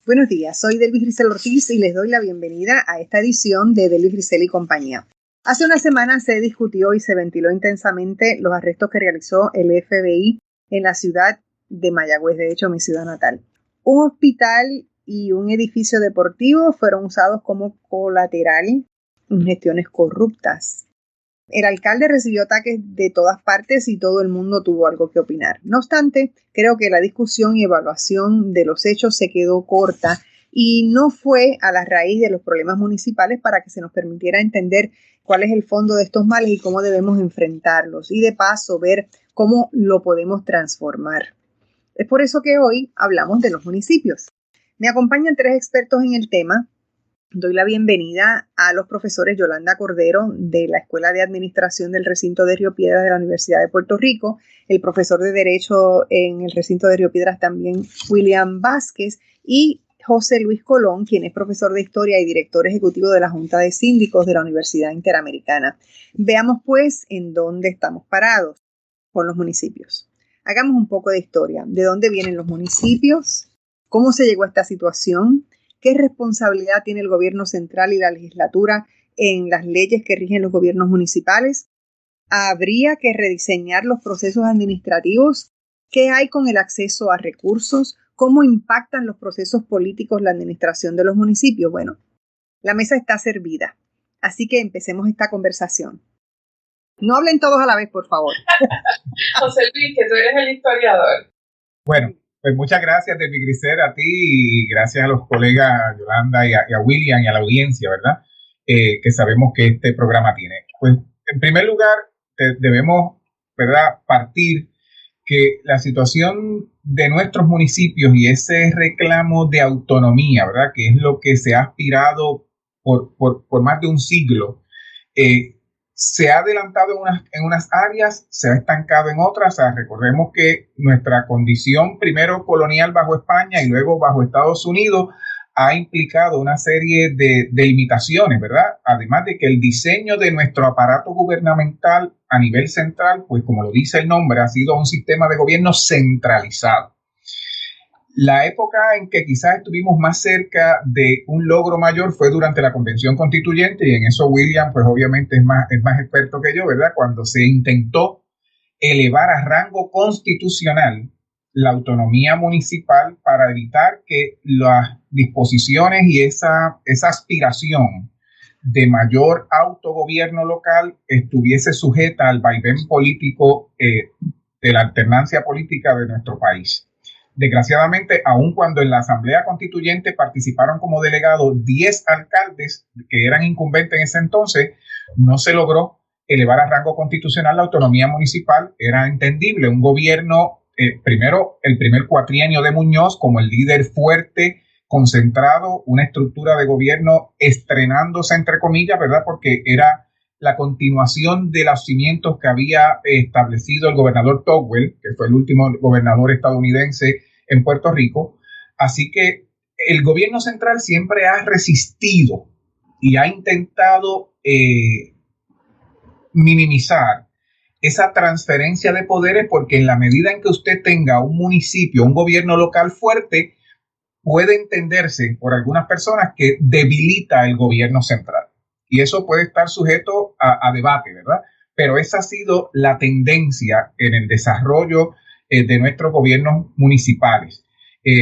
Buenos días, soy Delvis Grisel Ortiz y les doy la bienvenida a esta edición de Delvis Grisel y compañía. Hace una semana se discutió y se ventiló intensamente los arrestos que realizó el FBI en la ciudad de Mayagüez, de hecho mi ciudad natal. Un hospital y un edificio deportivo fueron usados como colateral en gestiones corruptas. El alcalde recibió ataques de todas partes y todo el mundo tuvo algo que opinar. No obstante, creo que la discusión y evaluación de los hechos se quedó corta y no fue a la raíz de los problemas municipales para que se nos permitiera entender cuál es el fondo de estos males y cómo debemos enfrentarlos y de paso ver cómo lo podemos transformar. Es por eso que hoy hablamos de los municipios. Me acompañan 3 expertos en el tema. Doy la bienvenida a los profesores Yolanda Cordero de la Escuela de Administración del Recinto de Río Piedras de la Universidad de Puerto Rico, el profesor de Derecho en el Recinto de Río Piedras también William Vázquez y José Luis Colón, quien es profesor de Historia y director ejecutivo de la Junta de Síndicos de la Universidad Interamericana. Veamos pues en dónde estamos parados con los municipios. Hagamos un poco de historia. ¿De dónde vienen los municipios? ¿Cómo se llegó a esta situación? ¿Qué responsabilidad tiene el gobierno central y la legislatura en las leyes que rigen los gobiernos municipales? ¿Habría que rediseñar los procesos administrativos? ¿Qué hay con el acceso a recursos? ¿Cómo impactan los procesos políticos la administración de los municipios? Bueno, la mesa está servida, así que empecemos esta conversación. No hablen todos a la vez, por favor. José Luis, que tú eres el historiador. Bueno, pues muchas gracias, Delvis Grisel, a ti y gracias a los colegas Yolanda y a William y a la audiencia, ¿verdad? Que sabemos que este programa tiene. Pues, en primer lugar, debemos, ¿verdad?, partir que la situación de nuestros municipios y ese reclamo de autonomía, ¿verdad?, que es lo que se ha aspirado por más de un siglo, se ha adelantado en unas áreas, se ha estancado en otras. O sea, recordemos que nuestra condición primero colonial bajo España y luego bajo Estados Unidos ha implicado una serie de limitaciones, ¿verdad? Además de que el diseño de nuestro aparato gubernamental a nivel central, pues como lo dice el nombre, ha sido un sistema de gobierno centralizado. La época en que quizás estuvimos más cerca de un logro mayor fue durante la Convención Constituyente, y en eso William, pues obviamente es más experto que yo, ¿verdad? Cuando se intentó elevar a rango constitucional la autonomía municipal para evitar que las disposiciones y esa aspiración de mayor autogobierno local estuviese sujeta al vaivén político de la alternancia política de nuestro país. Desgraciadamente, aun cuando en la Asamblea Constituyente participaron como delegados 10 alcaldes que eran incumbentes en ese entonces, no se logró elevar a rango constitucional la autonomía municipal. Era entendible un gobierno, primero el primer cuatrienio de Muñoz como el líder fuerte, concentrado, una estructura de gobierno estrenándose entre comillas, ¿verdad?, porque era la continuación de los cimientos que había establecido el gobernador Togwell, que fue el último gobernador estadounidense en Puerto Rico. Así que el gobierno central siempre ha resistido y ha intentado minimizar esa transferencia de poderes, porque en la medida en que usted tenga un municipio, un gobierno local fuerte, puede entenderse por algunas personas que debilita el gobierno central. Y eso puede estar sujeto a debate, ¿verdad? Pero esa ha sido la tendencia en el desarrollo de nuestros gobiernos municipales.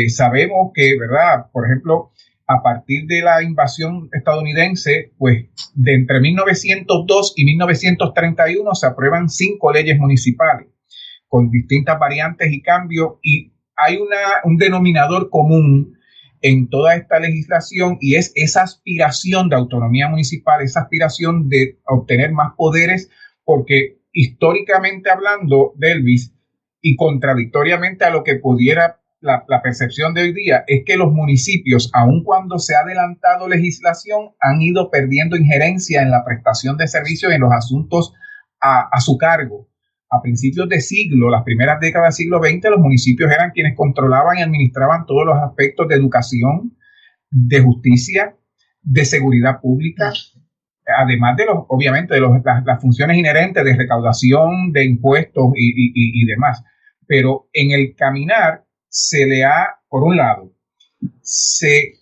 Sabemos que, ¿verdad?, por ejemplo, a partir de la invasión estadounidense, pues de entre 1902 y 1931 se aprueban 5 leyes municipales con distintas variantes y cambios, y hay un denominador común en toda esta legislación, y es esa aspiración de autonomía municipal, esa aspiración de obtener más poderes, porque históricamente hablando, Delvis, y contradictoriamente a lo que pudiera la percepción de hoy día, es que los municipios, aun cuando se ha adelantado legislación, han ido perdiendo injerencia en la prestación de servicios en los asuntos a su cargo. A principios de siglo, las primeras décadas del siglo XX, los municipios eran quienes controlaban y administraban todos los aspectos de educación, de justicia, de seguridad pública, además de obviamente de las funciones inherentes de recaudación de impuestos y demás. Pero en el caminar se le ha, por un lado, se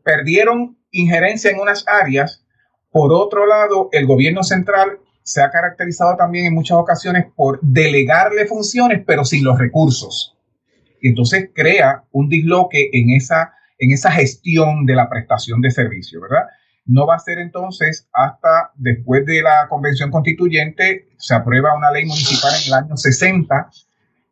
perdieron injerencia en unas áreas. Por otro lado, el gobierno central se ha caracterizado también en muchas ocasiones por delegarle funciones, pero sin los recursos. Y entonces crea un disloque en esa gestión de la prestación de servicio, ¿verdad? No va a ser entonces hasta después de la Convención Constituyente, se aprueba una ley municipal en el año 60,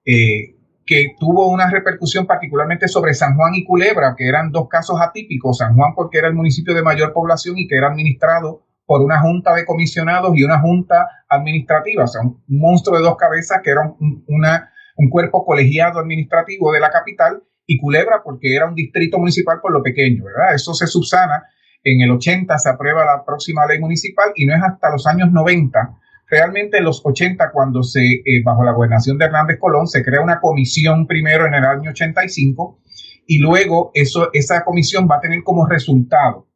que tuvo una repercusión particularmente sobre San Juan y Culebra, que eran dos casos atípicos. San Juan porque era el municipio de mayor población y que era administrado por una junta de comisionados y una junta administrativa, o sea, un monstruo de dos cabezas que era un cuerpo colegiado administrativo de la capital, y Culebra porque era un distrito municipal por lo pequeño, ¿verdad? Eso se subsana. En el 80 se aprueba la próxima ley municipal y no es hasta los años 90, realmente en los 80, cuando bajo la gobernación de Hernández Colón, se crea una comisión primero en el año 85 y luego esa comisión va a tener como resultado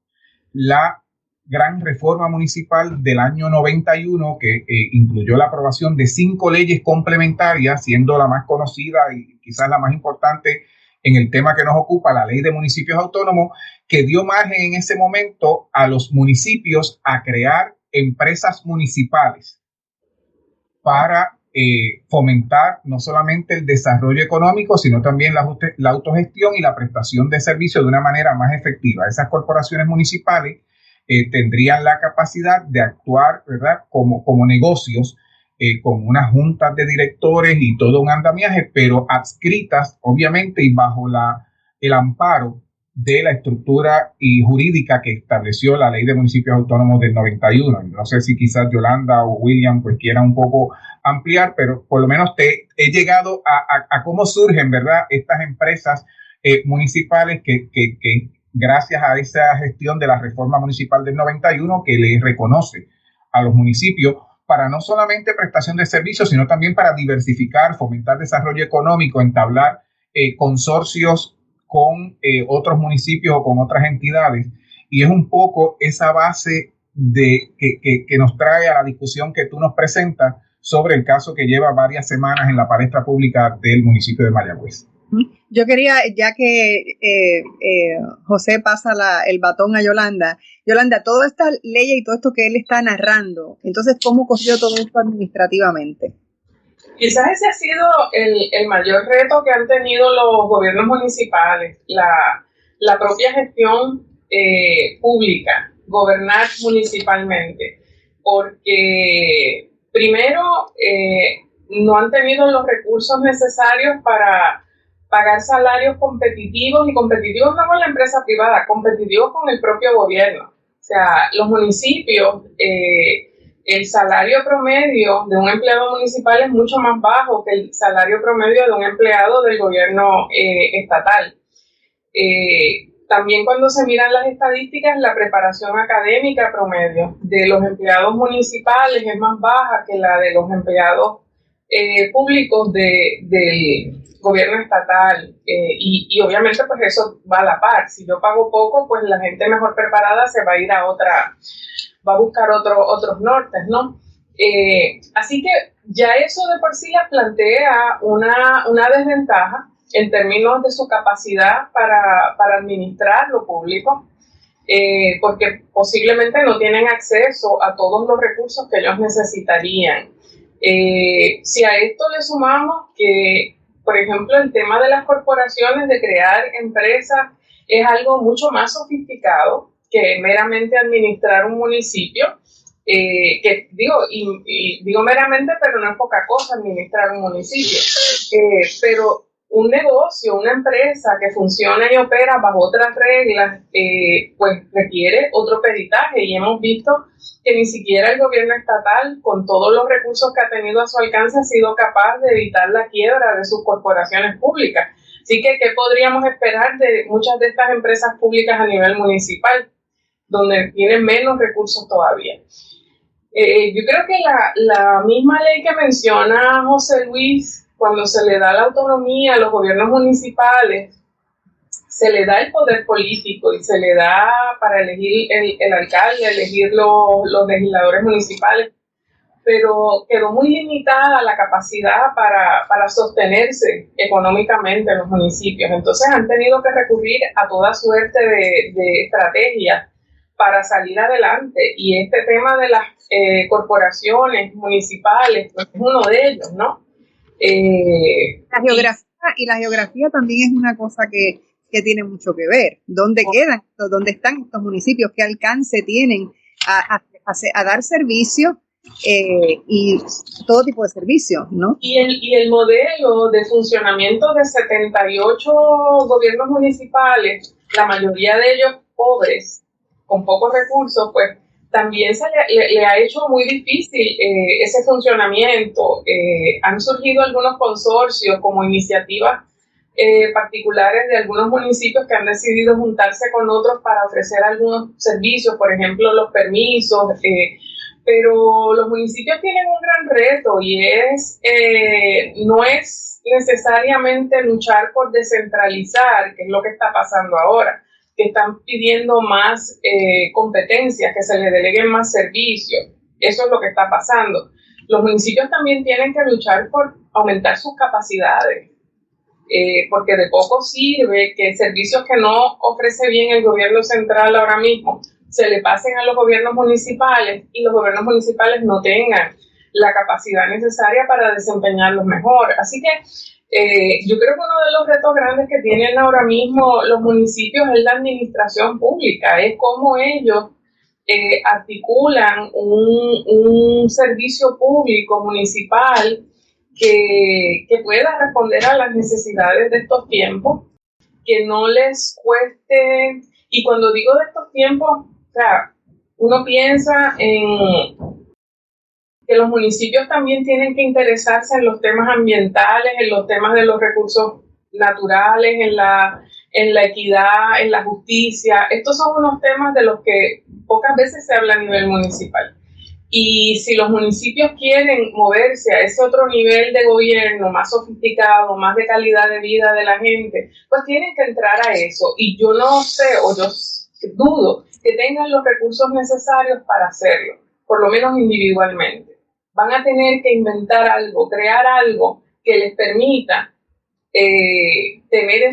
la gran reforma municipal del año 91 que incluyó la aprobación de 5 leyes complementarias, siendo la más conocida y quizás la más importante en el tema que nos ocupa, la Ley de Municipios Autónomos, que dio margen en ese momento a los municipios a crear empresas municipales para fomentar no solamente el desarrollo económico, sino también la autogestión y la prestación de servicios de una manera más efectiva. Esas corporaciones municipales tendrían la capacidad de actuar, ¿verdad?, como negocios, con unas juntas de directores y todo un andamiaje, pero adscritas, obviamente, y bajo el amparo de la estructura jurídica que estableció la Ley de Municipios Autónomos del 91. No sé si quizás Yolanda o William pues quieran un poco ampliar, pero por lo menos he llegado a cómo surgen, ¿verdad?, estas empresas municipales que gracias a esa gestión de la reforma municipal del 91 que le reconoce a los municipios para no solamente prestación de servicios, sino también para diversificar, fomentar desarrollo económico, entablar consorcios con otros municipios o con otras entidades. Y es un poco esa base que nos trae a la discusión que tú nos presentas sobre el caso que lleva varias semanas en la palestra pública del municipio de Mayagüez. Yo quería, ya que José pasa el batón a Yolanda, toda esta ley y todo esto que él está narrando, entonces, ¿cómo cogió todo esto administrativamente? Quizás ese ha sido el mayor reto que han tenido los gobiernos municipales, la propia gestión pública, gobernar municipalmente, porque primero no han tenido los recursos necesarios para pagar salarios competitivos, y competitivos no con la empresa privada, competitivos con el propio gobierno. O sea, los municipios, el salario promedio de un empleado municipal es mucho más bajo que el salario promedio de un empleado del gobierno estatal. También cuando se miran las estadísticas, la preparación académica promedio de los empleados municipales es más baja que la de los empleados públicos del gobierno estatal, y obviamente pues eso va a la par. Si yo pago poco, pues la gente mejor preparada se va a ir va a buscar otros nortes, ¿no? Así que ya eso de por sí les plantea una desventaja en términos de su capacidad para administrar lo público, porque posiblemente no tienen acceso a todos los recursos que ellos necesitarían. Si a esto le sumamos que, por ejemplo, el tema de las corporaciones, de crear empresas, es algo mucho más sofisticado que meramente administrar un municipio, que digo meramente, pero no es poca cosa administrar un municipio, pero un negocio, una empresa que funciona y opera bajo otras reglas, pues requiere otro peritaje, y hemos visto que ni siquiera el gobierno estatal, con todos los recursos que ha tenido a su alcance, ha sido capaz de evitar la quiebra de sus corporaciones públicas. Así que, ¿qué podríamos esperar de muchas de estas empresas públicas a nivel municipal, donde tienen menos recursos todavía? Yo creo que la misma ley que menciona José Luis, cuando se le da la autonomía a los gobiernos municipales, se le da el poder político y se le da para elegir el alcalde, elegir los legisladores municipales, pero quedó muy limitada la capacidad para sostenerse económicamente en los municipios. Entonces han tenido que recurrir a toda suerte de estrategias para salir adelante, y este tema de las corporaciones municipales pues, es uno de ellos, ¿no? La geografía también es una cosa que tiene mucho que ver. ¿Dónde quedan? ¿Dónde están estos municipios? ¿Qué alcance tienen a dar servicio y todo tipo de servicios, ¿no? Y el modelo de funcionamiento de 78 gobiernos municipales, la mayoría de ellos pobres, con pocos recursos, pues también le ha hecho muy difícil ese funcionamiento. Han surgido algunos consorcios como iniciativas particulares de algunos municipios que han decidido juntarse con otros para ofrecer algunos servicios, por ejemplo, los permisos, pero los municipios tienen un gran reto, y no es necesariamente luchar por descentralizar, que es lo que está pasando ahora, que están pidiendo más competencias, que se les deleguen más servicios. Eso es lo que está pasando. Los municipios también tienen que luchar por aumentar sus capacidades, porque de poco sirve que servicios que no ofrece bien el gobierno central ahora mismo se le pasen a los gobiernos municipales, y los gobiernos municipales no tengan la capacidad necesaria para desempeñarlos mejor. Así que yo creo que uno de los retos grandes que tienen ahora mismo los municipios es la administración pública, es cómo ellos articulan un servicio público municipal que pueda responder a las necesidades de estos tiempos, que no les cueste. Y cuando digo de estos tiempos, o sea, uno piensa en que los municipios también tienen que interesarse en los temas ambientales, en los temas de los recursos naturales, en la equidad, en la justicia. Estos son unos temas de los que pocas veces se habla a nivel municipal. Y si los municipios quieren moverse a ese otro nivel de gobierno más sofisticado, más de calidad de vida de la gente, pues tienen que entrar a eso. Y yo no sé, o yo dudo que tengan los recursos necesarios para hacerlo, por lo menos individualmente. Van a tener que inventar algo, crear algo que les permita tener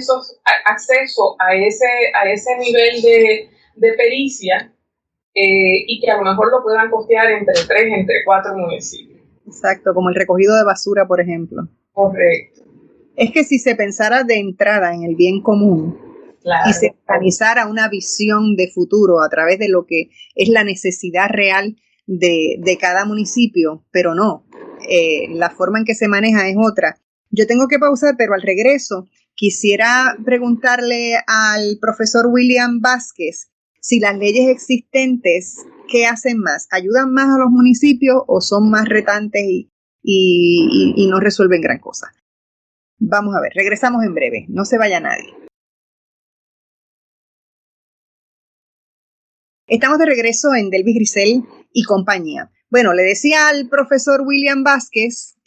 acceso a ese nivel de pericia, y que a lo mejor lo puedan costear entre 3, entre 4 municipios. Exacto, como el recogido de basura, por ejemplo. Correcto. Es que si se pensara de entrada en el bien común, claro, y se organizara una visión de futuro a través de lo que es la necesidad real de cada municipio, pero no, la forma en que se maneja es otra. Yo tengo que pausar, pero al regreso quisiera preguntarle al profesor William Vázquez si las leyes existentes, ¿qué hacen más? ¿Ayudan más a los municipios o son más retantes y no resuelven gran cosa? Vamos a ver, regresamos en breve, no se vaya nadie. Estamos de regreso en Delvis Grisel y compañía. Bueno, le decía al profesor William Vázquez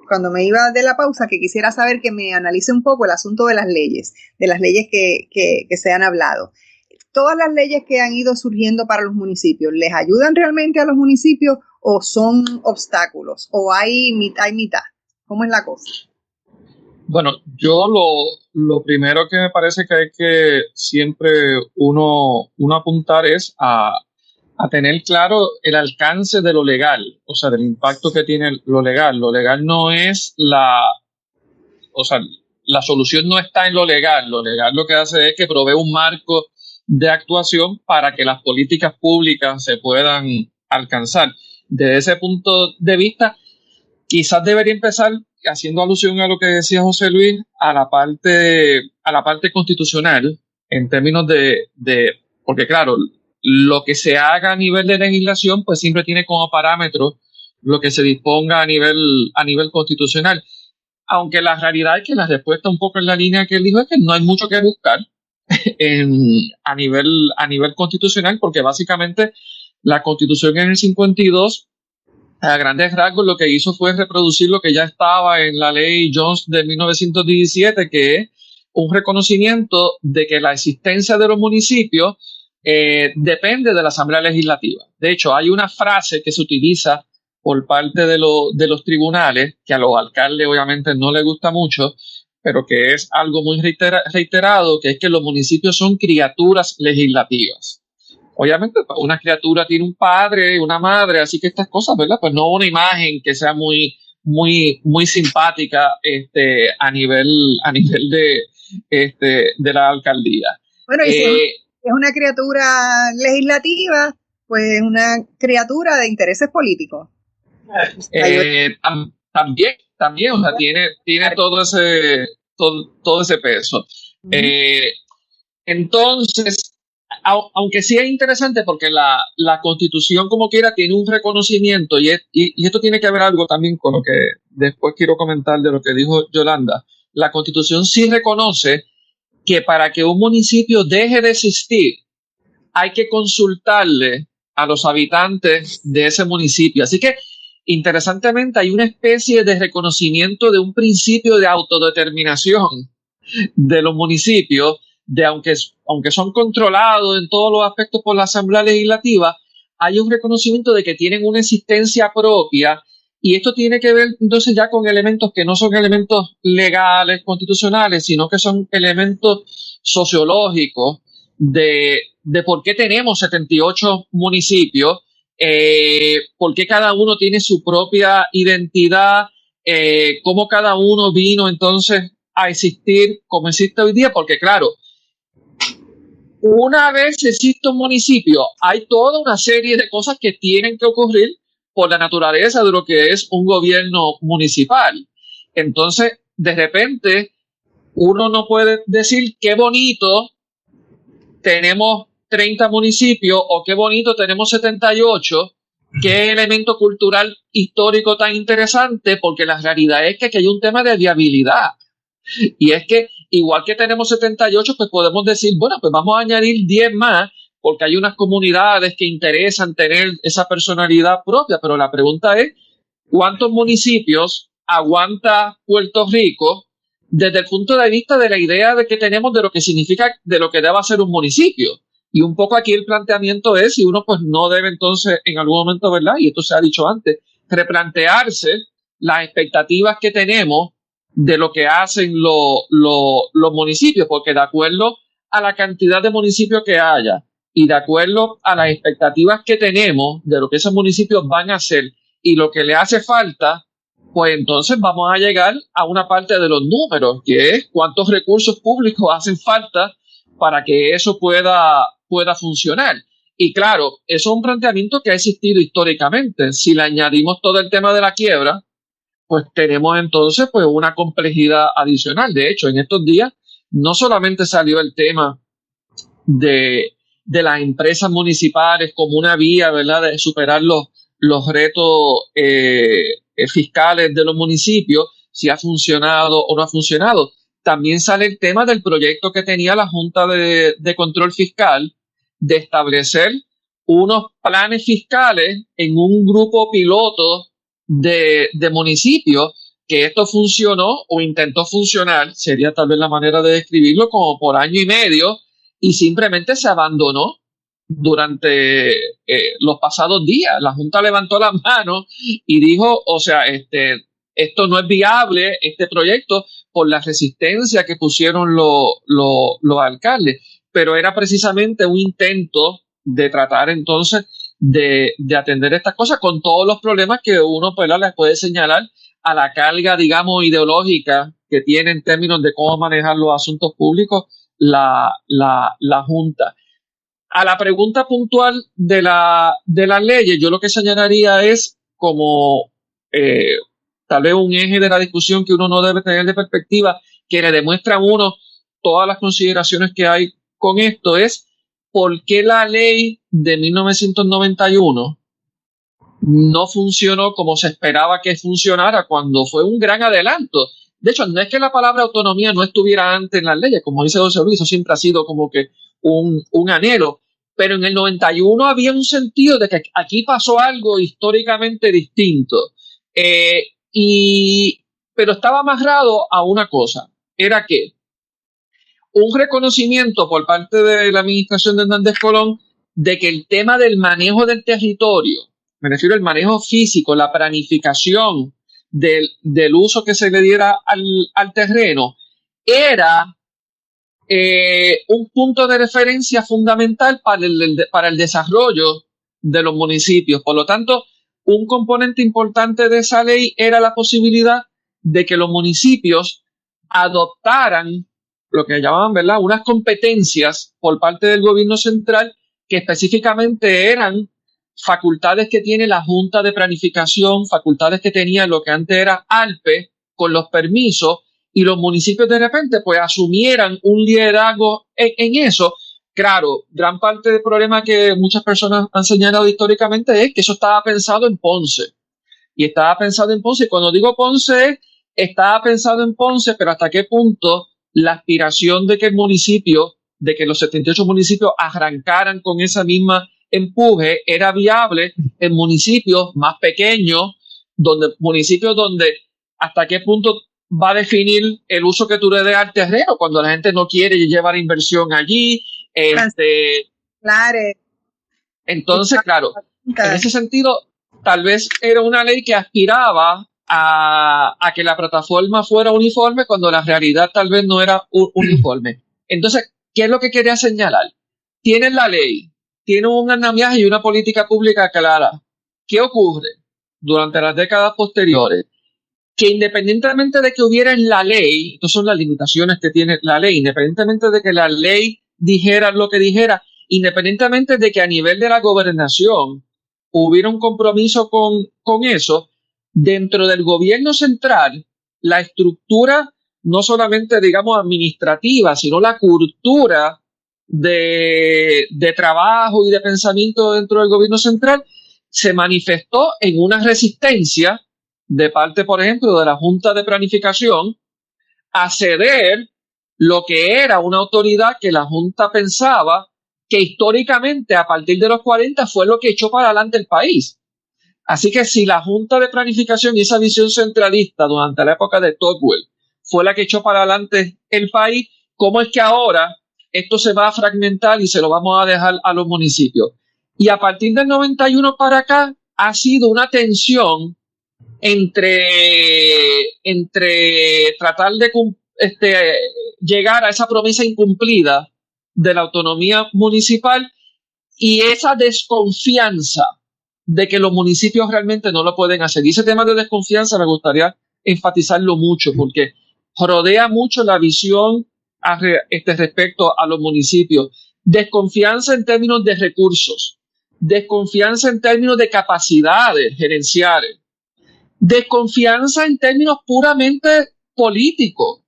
cuando me iba de la pausa que quisiera saber que me analice un poco el asunto de las leyes que se han hablado. Todas las leyes que han ido surgiendo para los municipios, ¿les ayudan realmente a los municipios o son obstáculos? ¿O hay mitad? ¿Cómo es la cosa? Bueno, yo lo primero que me parece que hay que siempre uno apuntar es a tener claro el alcance de lo legal, o sea, del impacto que tiene lo legal. Lo legal no es la solución no está en lo legal. Lo legal lo que hace es que provee un marco de actuación para que las políticas públicas se puedan alcanzar. Desde ese punto de vista, quizás debería empezar haciendo alusión a lo que decía José Luis, a la parte constitucional, en términos porque claro, lo que se haga a nivel de legislación, pues siempre tiene como parámetro lo que se disponga a nivel constitucional. Aunque la realidad es que la respuesta un poco en la línea que él dijo es que no hay mucho que buscar a nivel constitucional, porque básicamente la Constitución en el 52 a grandes rasgos lo que hizo fue reproducir lo que ya estaba en la ley Jones de 1917, que es un reconocimiento de que la existencia de los municipios depende de la Asamblea Legislativa. De hecho, hay una frase que se utiliza por parte de los tribunales, que a los alcaldes obviamente no les gusta mucho, pero que es algo muy reiterado, que es que los municipios son criaturas legislativas. Obviamente, una criatura tiene un padre, una madre, así que estas cosas, ¿verdad? Pues no una imagen que sea muy simpática a nivel de la alcaldía. Bueno, y si es una criatura legislativa, pues es una criatura de intereses políticos. También, o sea, tiene todo ese peso. Entonces, aunque sí es interesante porque la Constitución como quiera tiene un reconocimiento y esto tiene que ver algo también con lo que después quiero comentar de lo que dijo Yolanda. La Constitución sí reconoce que para que un municipio deje de existir hay que consultarle a los habitantes de ese municipio. Así que, interesantemente, hay una especie de reconocimiento de un principio de autodeterminación de los municipios, de aunque son controlados en todos los aspectos por la Asamblea Legislativa, hay un reconocimiento de que tienen una existencia propia, y esto tiene que ver entonces ya con elementos que no son elementos legales, constitucionales, sino que son elementos sociológicos de por qué tenemos 78 municipios, por qué cada uno tiene su propia identidad, cómo cada uno vino entonces a existir como existe hoy día, porque claro, una vez existe un municipio, hay toda una serie de cosas que tienen que ocurrir por la naturaleza de lo que es un gobierno municipal. Entonces, de repente, uno no puede decir qué bonito tenemos 30 municipios o qué bonito tenemos 78, qué elemento cultural histórico tan interesante, porque la realidad es que aquí hay un tema de viabilidad. Y es que, igual que tenemos 78, pues podemos decir, bueno, pues vamos a añadir 10 más, porque hay unas comunidades que interesan tener esa personalidad propia, pero la pregunta es, ¿cuántos municipios aguanta Puerto Rico desde el punto de vista de la idea de que tenemos de lo que significa, de lo que debe ser un municipio? Y un poco aquí el planteamiento es si uno pues no debe entonces en algún momento, ¿verdad? Y esto se ha dicho antes, replantearse las expectativas que tenemos de lo que hacen los municipios, porque de acuerdo a la cantidad de municipios que haya y de acuerdo a las expectativas que tenemos de lo que esos municipios van a hacer y lo que le hace falta, pues entonces vamos a llegar a una parte de los números, que es cuántos recursos públicos hacen falta para que eso pueda funcionar. Y claro, eso es un planteamiento que ha existido históricamente. Si le añadimos todo el tema de la quiebra, pues tenemos entonces pues una complejidad adicional. De hecho, en estos días no solamente salió el tema de las empresas municipales como una vía, ¿verdad?, de superar los retos fiscales de los municipios, si ha funcionado o no ha funcionado. También sale el tema del proyecto que tenía la Junta de Control Fiscal de establecer unos planes fiscales en un grupo piloto de municipios, que esto funcionó o intentó funcionar, sería tal vez la manera de describirlo, como por año y medio, y simplemente se abandonó durante los pasados días. La Junta levantó las manos y dijo, o sea, esto no es viable, este proyecto, por la resistencia que pusieron los alcaldes, pero era precisamente un intento de tratar entonces de atender estas cosas con todos los problemas que uno pues les puede señalar a la carga, digamos, ideológica que tiene en términos de cómo manejar los asuntos públicos la Junta. A la pregunta puntual de las leyes, yo lo que señalaría es como tal vez un eje de la discusión que uno no debe tener de perspectiva, que le demuestra a uno todas las consideraciones que hay con esto, es por qué la ley de 1991 no funcionó como se esperaba que funcionara cuando fue un gran adelanto. De hecho, no es que la palabra autonomía no estuviera antes en las leyes, como dice José Luis, eso siempre ha sido como que un anhelo, pero en el 91 había un sentido de que aquí pasó algo históricamente distinto, pero estaba amarrado a una cosa, era que un reconocimiento por parte de la administración de Hernández Colón de que el tema del manejo del territorio me refiero al manejo físico, la planificación del uso que se le diera al terreno, era un punto de referencia fundamental para el desarrollo de los municipios. Por lo tanto, un componente importante de esa ley era la posibilidad de que los municipios adoptaran lo que llamaban, ¿verdad?, unas competencias por parte del gobierno central que específicamente eran facultades que tiene la Junta de Planificación, facultades que tenía lo que antes era ALPE con los permisos, y los municipios de repente pues asumieran un liderazgo en eso. Claro, gran parte del problema que muchas personas han señalado históricamente es que eso estaba pensado en Ponce. Y estaba pensado en Ponce, y cuando digo Ponce, estaba pensado en Ponce, pero hasta qué punto la aspiración de que el municipio, de que los 78 municipios arrancaran con esa misma empuje, era viable en municipios más pequeños, municipios donde hasta qué punto va a definir el uso que tú le des al terreno cuando la gente no quiere llevar inversión allí. Claro. Entonces, claro, en ese sentido, tal vez era una ley que aspiraba a que la plataforma fuera uniforme cuando la realidad tal vez no era uniforme. Entonces, ¿qué es lo que quería señalar? Tienen la ley, tienen un andamiaje y una política pública clara. ¿Qué ocurre durante las décadas posteriores? Que independientemente de que hubiera en la ley, estas son las limitaciones que tiene la ley, independientemente de que la ley dijera lo que dijera, independientemente de que a nivel de la gobernación hubiera un compromiso con eso, dentro del gobierno central, la estructura no solamente, digamos, administrativa, sino la cultura de trabajo y de pensamiento dentro del gobierno central se manifestó en una resistencia de parte, por ejemplo, de la Junta de Planificación a ceder lo que era una autoridad que la Junta pensaba que históricamente a partir de los 40 fue lo que echó para adelante el país. Así que si la Junta de Planificación y esa visión centralista durante la época de Tocqueville fue la que echó para adelante el país, ¿cómo es que ahora esto se va a fragmentar y se lo vamos a dejar a los municipios? Y a partir del 91 para acá ha sido una tensión entre tratar de llegar a esa promesa incumplida de la autonomía municipal y esa desconfianza de que los municipios realmente no lo pueden hacer. Y ese tema de desconfianza me gustaría enfatizarlo mucho porque rodea mucho la visión respecto a los municipios. Desconfianza en términos de recursos, desconfianza en términos de capacidades gerenciales, desconfianza en términos puramente políticos.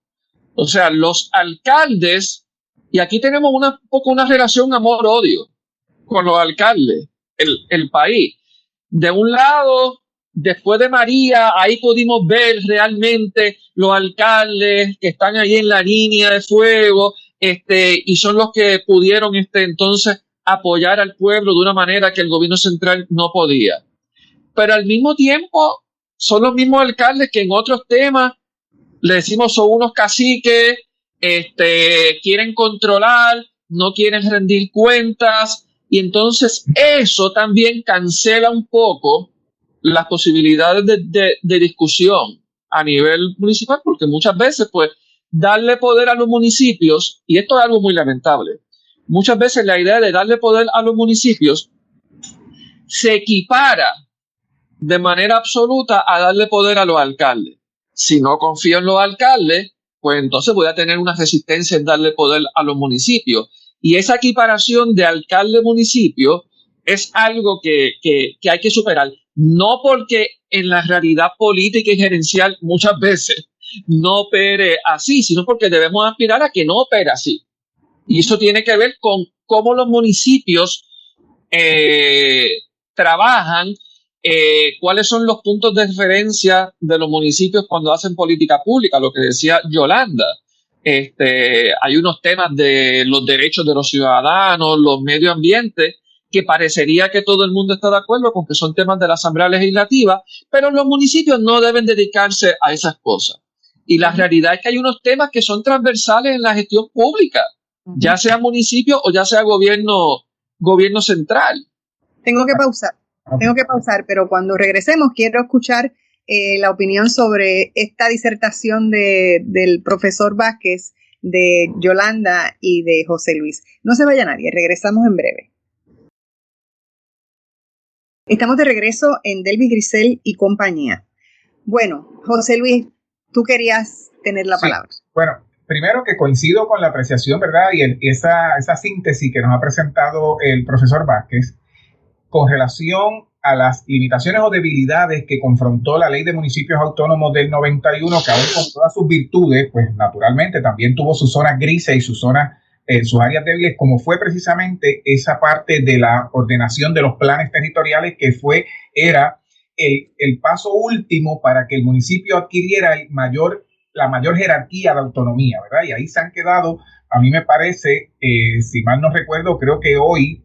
O sea, los alcaldes, y aquí tenemos un poco una relación amor-odio con los alcaldes, el país. De un lado, después de María, ahí pudimos ver realmente los alcaldes que están ahí en la línea de fuego, y son los que pudieron entonces apoyar al pueblo de una manera que el gobierno central no podía. Pero al mismo tiempo, son los mismos alcaldes que en otros temas le decimos son unos caciques, quieren controlar, no quieren rendir cuentas, y entonces eso también cancela un poco las posibilidades de discusión a nivel municipal, porque muchas veces, pues, darle poder a los municipios, y esto es algo muy lamentable, muchas veces la idea de darle poder a los municipios se equipara de manera absoluta a darle poder a los alcaldes. Si no confío en los alcaldes, pues entonces voy a tener una resistencia en darle poder a los municipios. Y esa equiparación de alcalde-municipio es algo que hay que superar. No porque en la realidad política y gerencial muchas veces no opere así, sino porque debemos aspirar a que no opere así. Y eso tiene que ver con cómo los municipios trabajan, cuáles son los puntos de referencia de los municipios cuando hacen política pública, lo que decía Yolanda. Hay unos temas de los derechos de los ciudadanos, los medio ambiente, que parecería que todo el mundo está de acuerdo con que son temas de la Asamblea Legislativa, pero los municipios no deben dedicarse a esas cosas. Y la realidad es que hay unos temas que son transversales en la gestión pública, ya sea municipio o ya sea gobierno central. Tengo que pausar. Tengo que pausar, pero cuando regresemos quiero escuchar la opinión sobre esta disertación del profesor Vázquez, de Yolanda y de José Luis. No se vaya nadie, regresamos en breve. Estamos de regreso en Delvis Grisel y compañía. Bueno, José Luis, tú querías tener la palabra. Bueno, primero que coincido con la apreciación, ¿verdad? Y esa síntesis que nos ha presentado el profesor Vázquez con relación a las limitaciones o debilidades que confrontó la Ley de Municipios Autónomos del 91, que aún con todas sus virtudes, pues naturalmente también tuvo sus zonas grises y sus áreas débiles, como fue precisamente esa parte de la ordenación de los planes territoriales, que era el paso último para que el municipio adquiriera la mayor jerarquía de autonomía, ¿verdad? Y ahí se han quedado, a mí me parece, si mal no recuerdo, creo que hoy,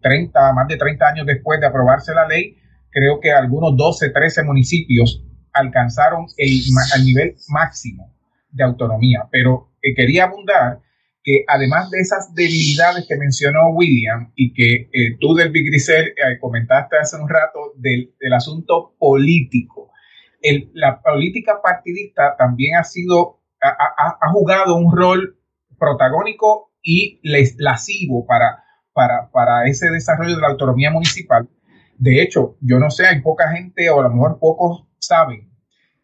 más de 30 años después de aprobarse la ley, creo que algunos 12, 13 municipios alcanzaron el nivel máximo de autonomía. Pero quería abundar que además de esas debilidades que mencionó William y que tú, Delvis Grisel, comentaste hace un rato del asunto político, la política partidista también ha jugado un rol protagónico y lascivo para ese desarrollo de la autonomía municipal. De hecho, yo no sé, hay poca gente, o a lo mejor pocos saben,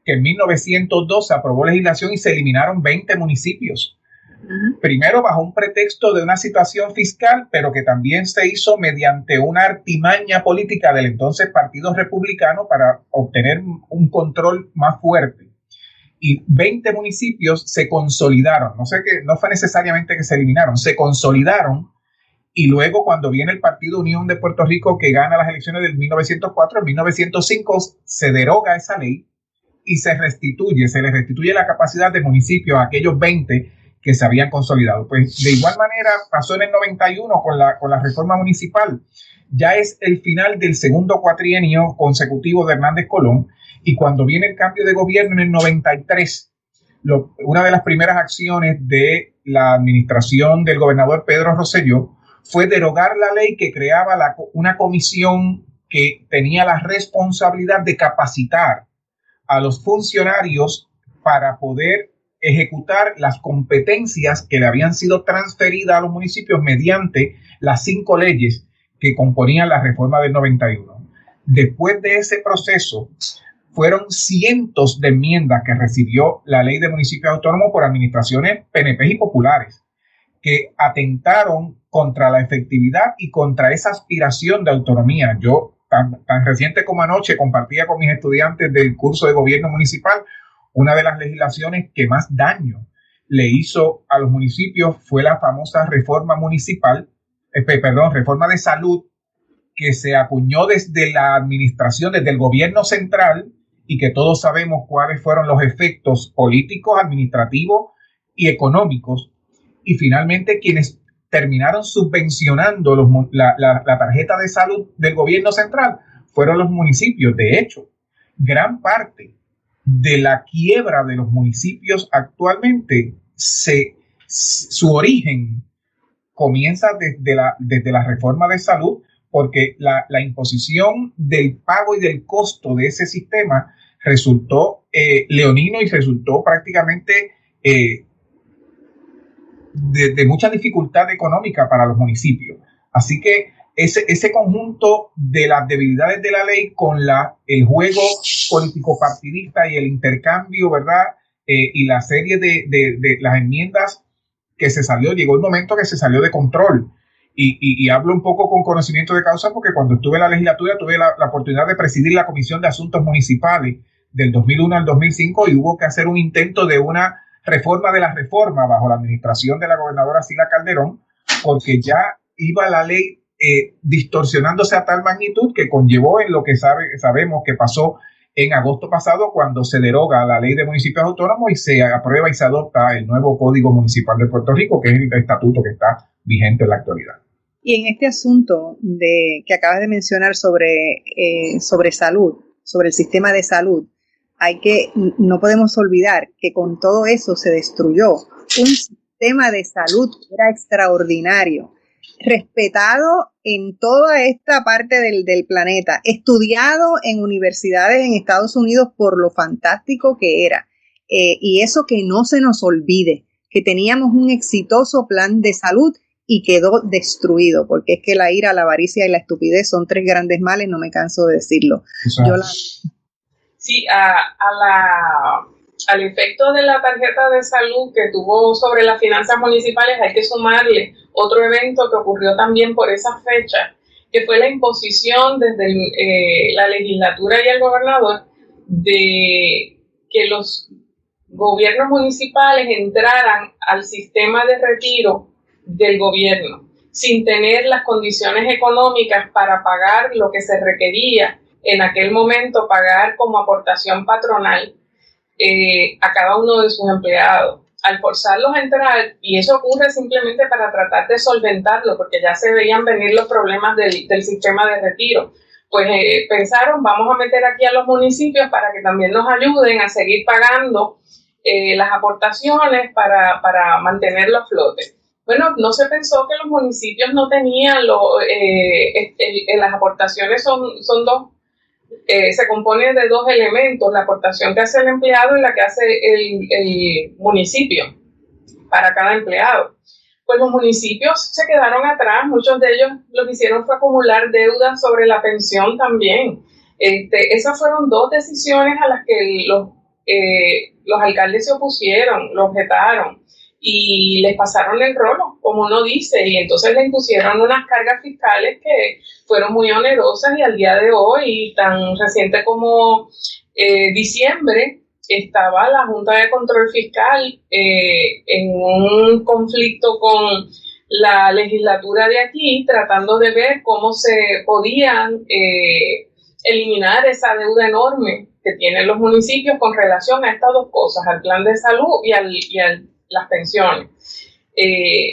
que en 1902 se aprobó legislación y se eliminaron 20 municipios. Primero bajo un pretexto de una situación fiscal, pero que también se hizo mediante una artimaña política del entonces Partido Republicano para obtener un control más fuerte. Y 20 municipios se consolidaron. No fue necesariamente que se eliminaron, se consolidaron. Y luego, cuando viene el Partido Unión de Puerto Rico, que gana las elecciones del 1904, en 1905 se deroga esa ley y se le restituye la capacidad de municipios a aquellos 20 que se habían consolidado. Pues de igual manera pasó en el 91 con la reforma municipal. Ya es el final del segundo cuatrienio consecutivo de Hernández Colón, y cuando viene el cambio de gobierno en el 93, una de las primeras acciones de la administración del gobernador Pedro Rosselló fue derogar la ley que creaba una comisión que tenía la responsabilidad de capacitar a los funcionarios para poder ejecutar las competencias que le habían sido transferidas a los municipios mediante las 5 leyes que componían la reforma del 91. Después de ese proceso, fueron cientos de enmiendas que recibió la Ley de Municipios Autónomos por administraciones PNP y populares, que atentaron contra la efectividad y contra esa aspiración de autonomía. Yo, tan reciente como anoche, compartía con mis estudiantes del curso de gobierno municipal una de las legislaciones que más daño le hizo a los municipios fue la famosa reforma reforma de salud, que se acuñó desde la administración, desde el gobierno central, y que todos sabemos cuáles fueron los efectos políticos, administrativos y económicos. Y finalmente quienes terminaron subvencionando la tarjeta de salud del gobierno central fueron los municipios. De hecho, gran parte de la quiebra de los municipios actualmente, su origen comienza desde la reforma de salud, porque la imposición del pago y del costo de ese sistema resultó leonino y resultó prácticamente de mucha dificultad económica para los municipios. Así que ese conjunto de las debilidades de la ley con el juego político-partidista y el intercambio, ¿verdad? Y la serie de las enmiendas que llegó el momento que se salió de control. Y hablo un poco con conocimiento de causa porque cuando estuve en la legislatura tuve la oportunidad de presidir la Comisión de Asuntos Municipales del 2001 al 2005 y hubo que hacer un intento de una reforma de la reforma bajo la administración de la gobernadora Sila Calderón, porque ya iba la ley distorsionándose a tal magnitud que conllevó en lo que sabemos que pasó en agosto pasado, cuando se deroga la Ley de Municipios Autónomos y se aprueba y se adopta el nuevo Código Municipal de Puerto Rico, que es el estatuto que está vigente en la actualidad. Y en este asunto que acabas de mencionar sobre salud, sobre el sistema de salud, no podemos olvidar que con todo eso se destruyó un sistema de salud que era extraordinario, respetado en toda esta parte del planeta, estudiado en universidades en Estados Unidos por lo fantástico que era. Y eso que no se nos olvide, que teníamos un exitoso plan de salud y quedó destruido, porque es que la ira, la avaricia y la estupidez son 3 grandes males, no me canso de decirlo. Sí, al efecto de la tarjeta de salud que tuvo sobre las finanzas municipales hay que sumarle otro evento que ocurrió también por esa fecha, que fue la imposición desde la legislatura y el gobernador de que los gobiernos municipales entraran al sistema de retiro del gobierno sin tener las condiciones económicas para pagar lo que se requería en aquel momento, pagar como aportación patronal a cada uno de sus empleados. Al forzarlos a entrar, y eso ocurre simplemente para tratar de solventarlo, porque ya se veían venir los problemas del sistema de retiro, pues pensaron, vamos a meter aquí a los municipios para que también nos ayuden a seguir pagando las aportaciones para mantenerlo a flote. Bueno, no se pensó que los municipios no tenían las aportaciones son dos, se compone de 2 elementos, la aportación que hace el empleado y la que hace el municipio para cada empleado. Pues los municipios se quedaron atrás, muchos de ellos lo que hicieron fue acumular deudas sobre la pensión también. Esas fueron 2 decisiones a las que los alcaldes se opusieron, lo objetaron y les pasaron el rolo, como uno dice, y entonces le impusieron unas cargas fiscales que fueron muy onerosas, y al día de hoy, tan reciente como diciembre, estaba la Junta de Control Fiscal en un conflicto con la legislatura de aquí, tratando de ver cómo se podían eliminar esa deuda enorme que tienen los municipios con relación a estas 2 cosas, al plan de salud y a las pensiones.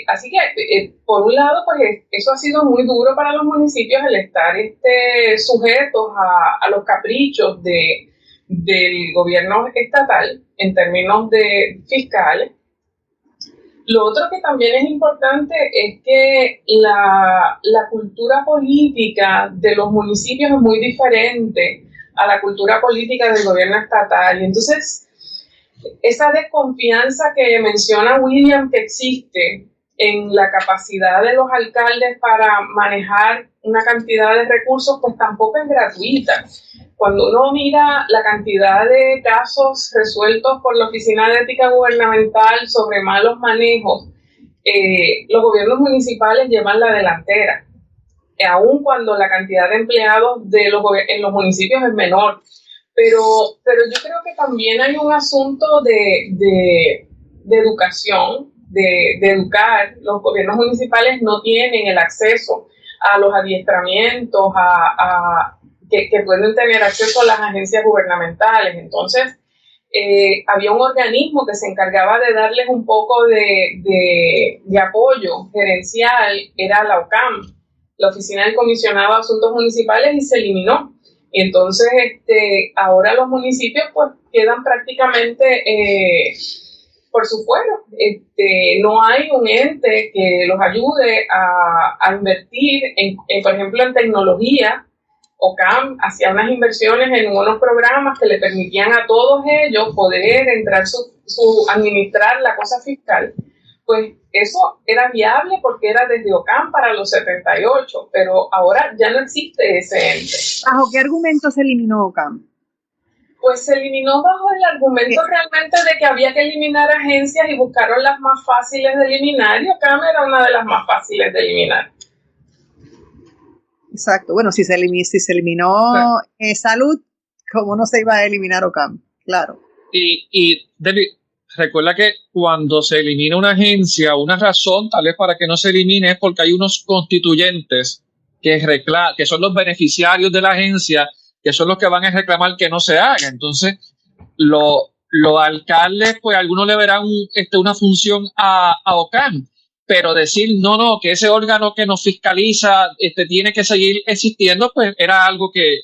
Así que, por un lado, pues eso ha sido muy duro para los municipios, el estar sujetos a los caprichos del gobierno estatal en términos de fiscales. Lo otro que también es importante es que la cultura política de los municipios es muy diferente a la cultura política del gobierno estatal, y entonces esa desconfianza que menciona William que existe en la capacidad de los alcaldes para manejar una cantidad de recursos, pues tampoco es gratuita. Cuando uno mira la cantidad de casos resueltos por la Oficina de Ética Gubernamental sobre malos manejos, los gobiernos municipales llevan la delantera, aun cuando la cantidad de empleados en los municipios es menor. Pero yo creo que también hay un asunto de educación, de educar. Los gobiernos municipales no tienen el acceso a los adiestramientos, que pueden tener acceso a las agencias gubernamentales. Entonces, había un organismo que se encargaba de darles un poco de apoyo gerencial, era la OCAM, la Oficina del Comisionado de Asuntos Municipales, y se eliminó. Y entonces ahora los municipios pues quedan prácticamente por su fuero. No hay un ente que los ayude a invertir por ejemplo, en tecnología. OCAM hacía unas inversiones en unos programas que le permitían a todos ellos poder entrar administrar la cosa fiscal. Pues eso era viable porque era desde OCAM para los 78, pero ahora ya no existe ese ente. ¿Bajo qué argumento se eliminó OCAM? Pues se eliminó bajo el argumento realmente de que había que eliminar agencias y buscaron las más fáciles de eliminar, y OCAM era una de las más fáciles de eliminar. Exacto. Bueno, si se eliminó salud, ¿cómo no se iba a eliminar OCAM? Claro. Y Debbie, recuerda que cuando se elimina una agencia, una razón tal vez para que no se elimine es porque hay unos constituyentes que son los beneficiarios de la agencia, que son los que van a reclamar que no se haga. Entonces, los alcaldes, pues algunos le verán una función a OCAM, pero decir no, que ese órgano que nos fiscaliza tiene que seguir existiendo, pues era algo que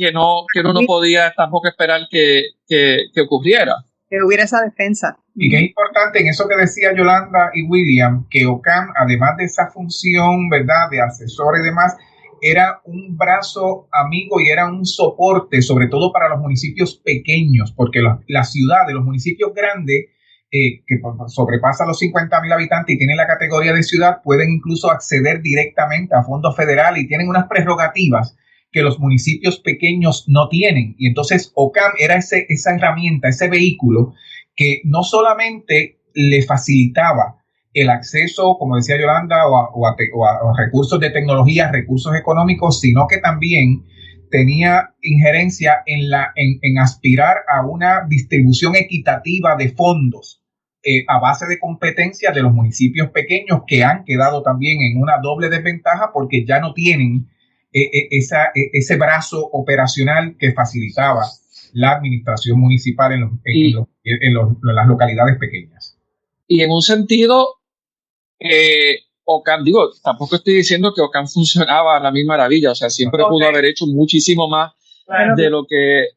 uno no podía tampoco esperar que ocurriera. Que hubiera esa defensa. Y que es importante en eso que decía Yolanda y William, que OCAM, además de esa función, ¿verdad?, de asesor y demás, era un brazo amigo y era un soporte, sobre todo para los municipios pequeños, porque la ciudad de los municipios grandes, que sobrepasan los 50,000 habitantes y tienen la categoría de ciudad, pueden incluso acceder directamente a fondos federales y tienen unas prerrogativas que los municipios pequeños no tienen. Y entonces OCAM era esa herramienta, ese vehículo que no solamente le facilitaba el acceso, como decía Yolanda, a recursos de tecnología, recursos económicos, sino que también tenía injerencia en aspirar a una distribución equitativa de fondos a base de competencia de los municipios pequeños, que han quedado también en una doble desventaja porque ya no tienen ese brazo operacional que facilitaba la administración municipal en las localidades pequeñas. Y en un sentido, OCAM, digo, tampoco estoy diciendo que OCAM funcionaba a la misma maravilla, o sea, siempre pudo haber hecho muchísimo más de lo que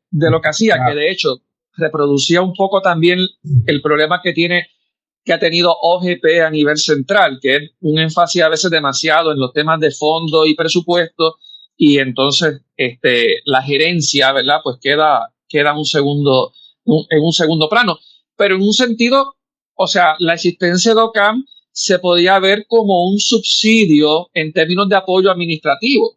hacía, claro. Que de hecho reproducía un poco también el problema que ha tenido OGP a nivel central, que es un énfasis a veces demasiado en los temas de fondo y presupuesto, y entonces la gerencia, ¿verdad?, pues queda en un segundo plano. Pero en un sentido, o sea, la existencia de OCAM se podía ver como un subsidio en términos de apoyo administrativo.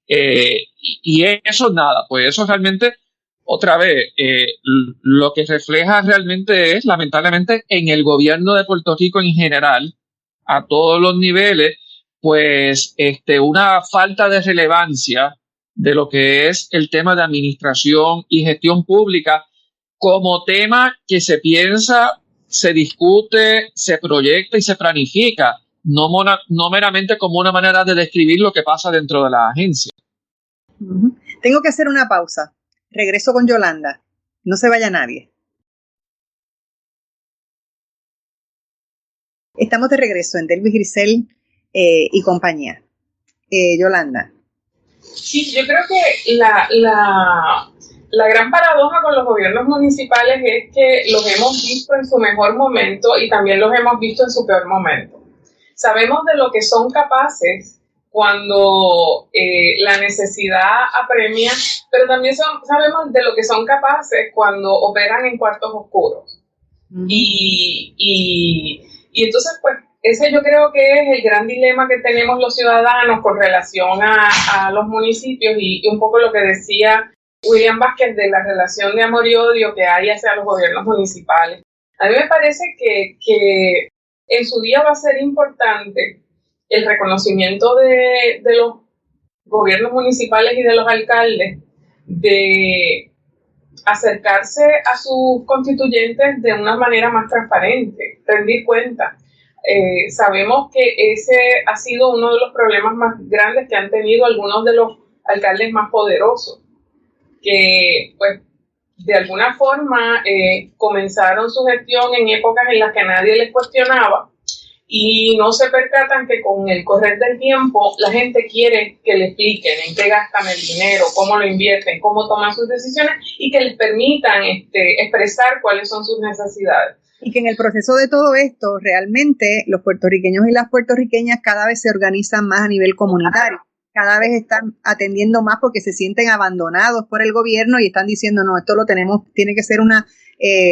Y eso nada, pues eso realmente, otra vez, lo que refleja realmente es, lamentablemente, en el gobierno de Puerto Rico en general, a todos los niveles, pues una falta de relevancia de lo que es el tema de administración y gestión pública como tema que se piensa, se discute, se proyecta y se planifica, no meramente como una manera de describir lo que pasa dentro de la agencia. Tengo que hacer una pausa. Regreso con Yolanda. No se vaya nadie. Estamos de regreso en Delvis Grisel y compañía. Yolanda. Sí, yo creo que la gran paradoja con los gobiernos municipales es que los hemos visto en su mejor momento y también los hemos visto en su peor momento. Sabemos de lo que son capaces cuando la necesidad apremia, pero también sabemos de lo que son capaces cuando operan en cuartos oscuros. Uh-huh. Y entonces, pues, ese yo creo que es el gran dilema que tenemos los ciudadanos con relación a los municipios y un poco lo que decía William Vázquez de la relación de amor y odio que hay hacia los gobiernos municipales. A mí me parece que en su día va a ser importante el reconocimiento de los gobiernos municipales y de los alcaldes de acercarse a sus constituyentes de una manera más transparente, rendir cuentas. Sabemos que ese ha sido uno de los problemas más grandes que han tenido algunos de los alcaldes más poderosos, que pues de alguna forma comenzaron su gestión en épocas en las que nadie les cuestionaba y no se percatan que con el correr del tiempo la gente quiere que le expliquen en qué gastan el dinero, cómo lo invierten, cómo toman sus decisiones y que les permitan expresar cuáles son sus necesidades. Y que en el proceso de todo esto, realmente los puertorriqueños y las puertorriqueñas cada vez se organizan más a nivel comunitario. Cada vez están atendiendo más porque se sienten abandonados por el gobierno y están diciendo, no, esto lo tenemos, tiene que ser una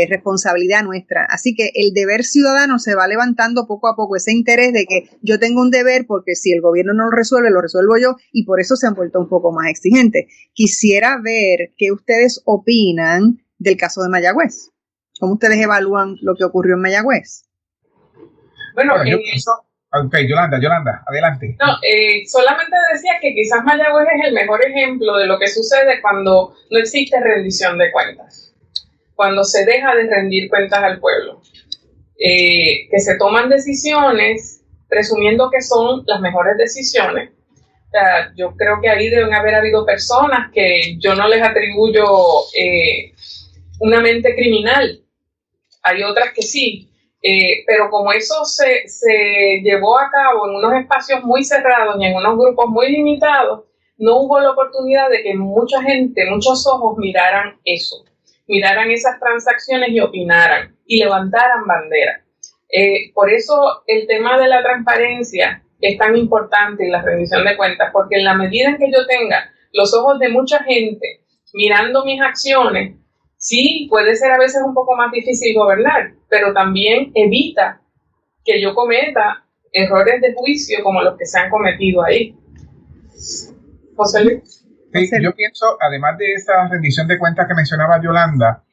responsabilidad nuestra. Así que el deber ciudadano se va levantando poco a poco, ese interés de que yo tengo un deber porque si el gobierno no lo resuelve, lo resuelvo yo, y por eso se han vuelto un poco más exigentes. Quisiera ver qué ustedes opinan del caso de Mayagüez. ¿Cómo ustedes evalúan lo que ocurrió en Mayagüez? Bueno, Ok, Yolanda, adelante. No, solamente decía que quizás Mayagüez es el mejor ejemplo de lo que sucede cuando no existe rendición de cuentas, cuando se deja de rendir cuentas al pueblo, que se toman decisiones presumiendo que son las mejores decisiones. O sea, yo creo que ahí deben haber habido personas que yo no les atribuyo una mente criminal, hay otras que sí. Pero como eso se llevó a cabo en unos espacios muy cerrados y en unos grupos muy limitados, no hubo la oportunidad de que mucha gente, muchos ojos miraran eso. miraran esas transacciones y opinaran y levantaran bandera. Por eso el tema de la transparencia es tan importante en la rendición de cuentas, porque en la medida en que yo tenga los ojos de mucha gente mirando mis acciones, sí, puede ser a veces un poco más difícil gobernar, pero también evita que yo cometa errores de juicio como los que se han cometido ahí. José Luis. Sí, yo pienso, además de esa rendición de cuentas que mencionaba Yolanda,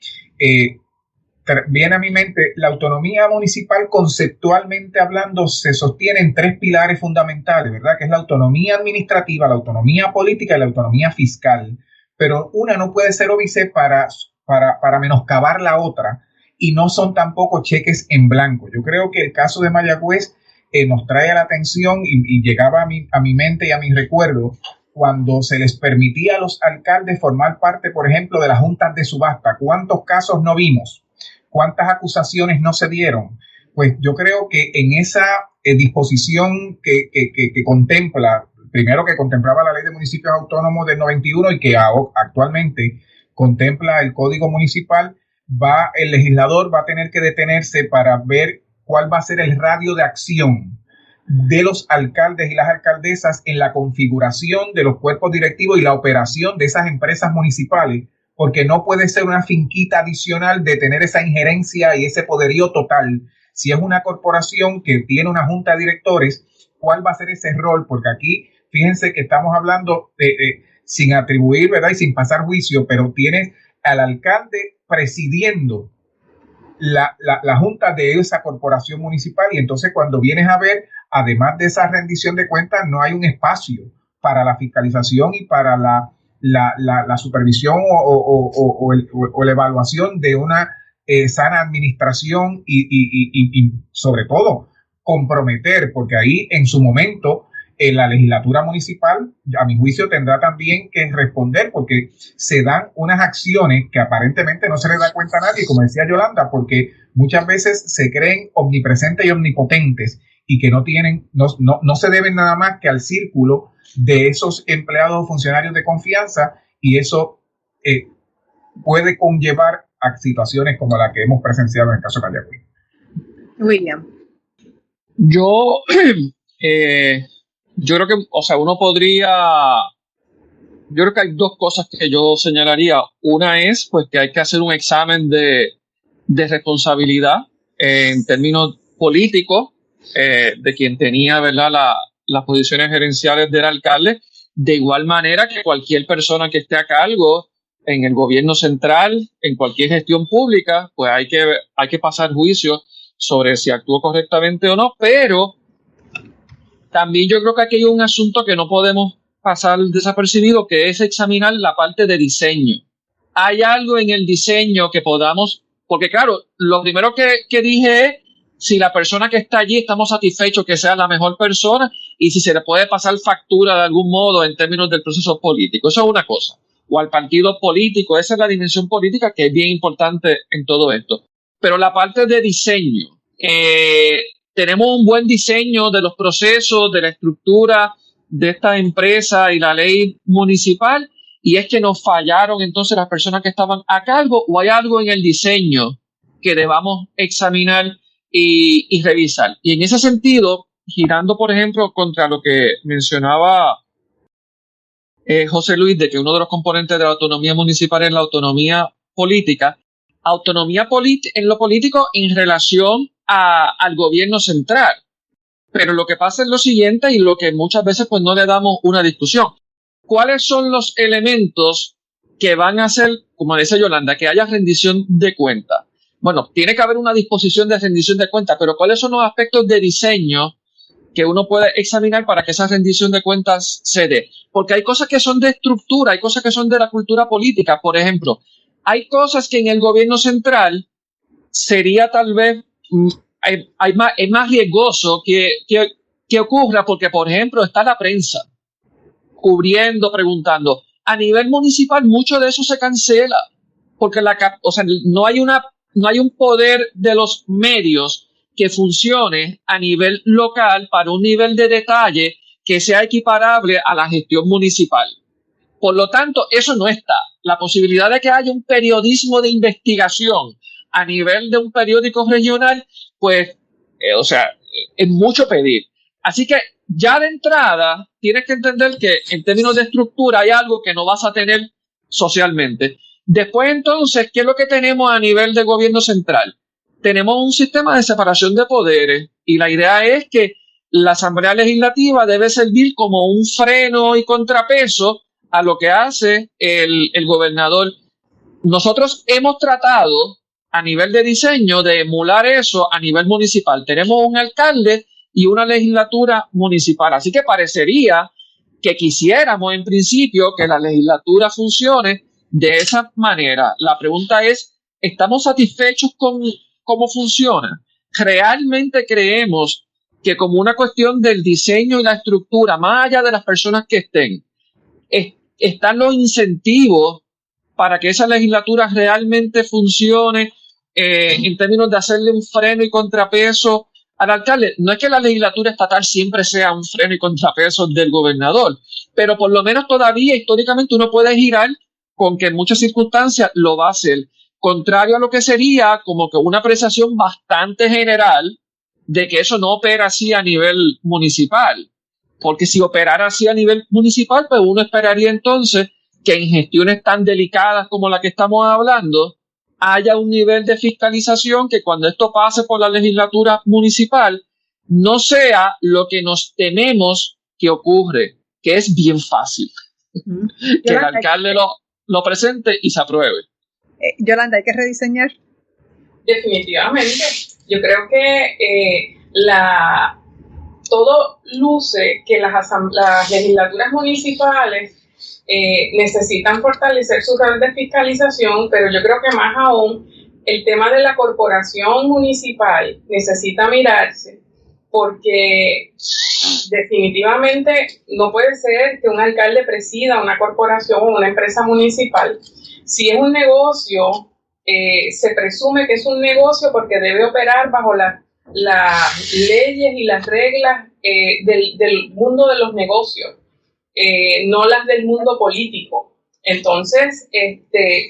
viene a mi mente, la autonomía municipal conceptualmente hablando se sostiene en tres pilares fundamentales, ¿verdad? Que es la autonomía administrativa, la autonomía política y la autonomía fiscal. Pero una no puede ser óbice para menoscabar la otra, y no son tampoco cheques en blanco. Yo creo que el caso de Mayagüez nos trae a la atención y llegaba a mi mente y a mi recuerdo cuando se les permitía a los alcaldes formar parte, por ejemplo, de las juntas de subasta. ¿Cuántos casos no vimos? ¿Cuántas acusaciones no se dieron? Pues yo creo que en esa disposición que contempla, primero que contemplaba la Ley de Municipios Autónomos del 91 y que actualmente contempla el Código Municipal, el legislador va a tener que detenerse para ver cuál va a ser el radio de acción de los alcaldes y las alcaldesas en la configuración de los cuerpos directivos y la operación de esas empresas municipales, porque no puede ser una finquita adicional de tener esa injerencia y ese poderío total. Si es una corporación que tiene una junta de directores, ¿cuál va a ser ese rol? Porque aquí, fíjense que estamos hablando sin atribuir, ¿verdad? Y sin pasar juicio, pero tienes al alcalde presidiendo la junta de esa corporación municipal, y entonces cuando vienes a ver, además de esa rendición de cuentas, no hay un espacio para la fiscalización y para la supervisión o la evaluación de una sana administración y sobre todo comprometer, porque ahí en su momento la legislatura municipal, a mi juicio, tendrá también que responder, porque se dan unas acciones que aparentemente no se le da cuenta a nadie, como decía Yolanda, porque muchas veces se creen omnipresentes y omnipotentes y que no se deben nada más que al círculo de esos empleados o funcionarios de confianza, y eso puede conllevar a situaciones como la que hemos presenciado en el caso de Mayagüez. William. Yo creo que, yo creo que hay dos cosas que yo señalaría. Una es, pues, que hay que hacer un examen de responsabilidad en términos políticos de quien tenía, ¿verdad?, las posiciones gerenciales del alcalde, de igual manera que cualquier persona que esté a cargo en el gobierno central, en cualquier gestión pública, pues hay que pasar juicio sobre si actuó correctamente o no, pero también yo creo que aquí hay un asunto que no podemos pasar desapercibido, que es examinar la parte de diseño. Hay algo en el diseño que podamos, porque claro, lo primero que dije es si la persona que está allí estamos satisfechos que sea la mejor persona y si se le puede pasar factura de algún modo en términos del proceso político. Eso es una cosa. O al partido político, esa es la dimensión política que es bien importante en todo esto. Pero la parte de diseño, tenemos un buen diseño de los procesos, de la estructura de esta empresa y la ley municipal, y es que nos fallaron entonces las personas que estaban a cargo, o hay algo en el diseño que debamos examinar y revisar. Y en ese sentido, girando, por ejemplo, contra lo que mencionaba José Luis, de que uno de los componentes de la autonomía municipal es la autonomía política, en lo político en relación al gobierno central. Pero lo que pasa es lo siguiente, y lo que muchas veces pues no le damos una discusión. ¿Cuáles son los elementos que van a hacer, como dice Yolanda, que haya rendición de cuentas? Bueno, tiene que haber una disposición de rendición de cuentas, pero ¿cuáles son los aspectos de diseño que uno puede examinar para que esa rendición de cuentas se dé? Porque hay cosas que son de estructura, hay cosas que son de la cultura política. Por ejemplo, hay cosas que en el gobierno central sería tal vez es más riesgoso que ocurra, porque, por ejemplo, está la prensa cubriendo, preguntando. A nivel municipal, mucho de eso se cancela, porque no hay un poder de los medios que funcione a nivel local para un nivel de detalle que sea equiparable a la gestión municipal. Por lo tanto, eso no está. la posibilidad de que haya un periodismo de investigación a nivel de un periódico regional, pues, es mucho pedir. Así que ya de entrada tienes que entender que en términos de estructura hay algo que no vas a tener socialmente. Después entonces, ¿qué es lo que tenemos a nivel de gobierno central? Tenemos un sistema de separación de poderes y la idea es que la Asamblea Legislativa debe servir como un freno y contrapeso a lo que hace el gobernador. Nosotros hemos tratado a nivel de diseño de emular eso a nivel municipal. Tenemos un alcalde y una legislatura municipal. Así que parecería que quisiéramos en principio que la legislatura funcione de esa manera. La pregunta es, ¿estamos satisfechos con cómo funciona? ¿Realmente creemos que como una cuestión del diseño y la estructura, más allá de las personas que están los incentivos para que esa legislatura realmente funcione en términos de hacerle un freno y contrapeso al alcalde? No es que la legislatura estatal siempre sea un freno y contrapeso del gobernador, pero por lo menos todavía históricamente uno puede girar con que en muchas circunstancias lo va a hacer, contrario a lo que sería como que una apreciación bastante general de que eso no opera así a nivel municipal, porque si operara así a nivel municipal, pues uno esperaría entonces que en gestiones tan delicadas como la que estamos hablando haya un nivel de fiscalización que cuando esto pase por la legislatura municipal no sea lo que nos tememos que ocurre, que es bien fácil. Que el alcalde lo presente y se apruebe. Yolanda, ¿hay que rediseñar? Definitivamente. Yo creo que todo luce que las legislaturas municipales necesitan fortalecer su red de fiscalización, pero yo creo que más aún el tema de la corporación municipal necesita mirarse, porque definitivamente no puede ser que un alcalde presida una corporación o una empresa municipal. Si es un negocio, se presume que es un negocio porque debe operar bajo las leyes y las reglas del mundo de los negocios, no las del mundo político. Entonces,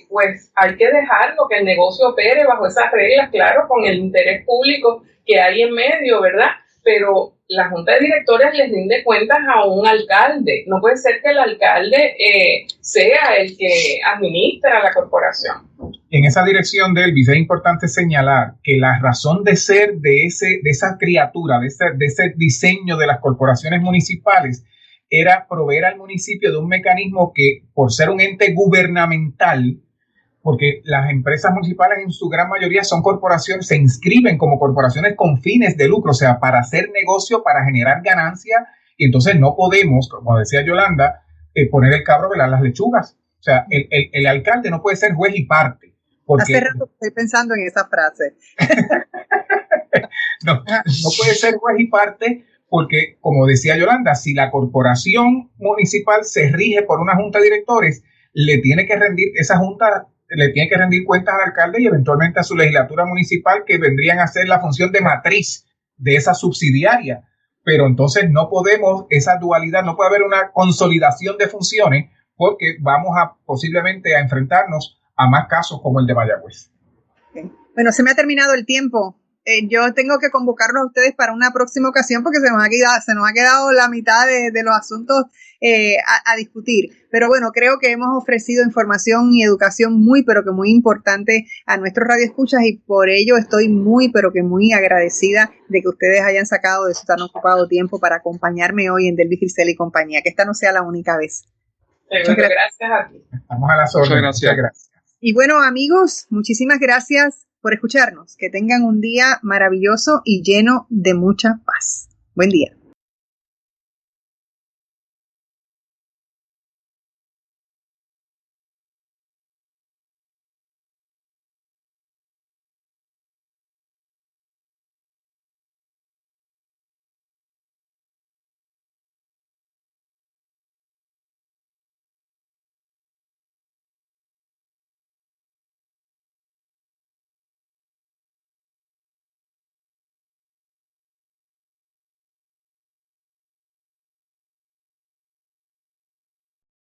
pues hay que dejarlo que el negocio opere bajo esas reglas, claro, con el interés público que hay en medio, ¿verdad? Pero la Junta de Directores les rinde cuentas a un alcalde. No puede ser que el alcalde sea el que administra la corporación. En esa dirección, Delvis, es importante señalar que la razón de ser de esa criatura, de ese diseño de las corporaciones municipales, era proveer al municipio de un mecanismo que, por ser un ente gubernamental, porque las empresas municipales en su gran mayoría son corporaciones, se inscriben como corporaciones con fines de lucro, o sea, para hacer negocio, para generar ganancia, y entonces no podemos, como decía Yolanda, poner el cabro a velar las lechugas. O sea, el alcalde no puede ser juez y parte. Porque, hace rato estoy pensando en esa frase. no puede ser juez y parte porque, como decía Yolanda, si la corporación municipal se rige por una junta de directores, esa junta le tiene que rendir cuentas al alcalde y eventualmente a su legislatura municipal, que vendrían a ser la función de matriz de esa subsidiaria. Pero entonces no podemos, esa dualidad, no puede haber una consolidación de funciones porque vamos posiblemente a enfrentarnos a más casos como el de Mayagüez. Bueno, se me ha terminado el tiempo. Yo tengo que convocarlos a ustedes para una próxima ocasión porque se nos ha quedado la mitad de los asuntos a discutir. Pero bueno, creo que hemos ofrecido información y educación muy, pero que muy importante a nuestros radioescuchas y por ello estoy muy, pero que muy agradecida de que ustedes hayan sacado de su tan ocupado tiempo para acompañarme hoy en Delvis Grisel y compañía. Que esta no sea la única vez. Gracias a ti. Estamos a las órdenes. Muchas gracias. Y bueno, amigos, muchísimas gracias por escucharnos. Que tengan un día maravilloso y lleno de mucha paz. Buen día.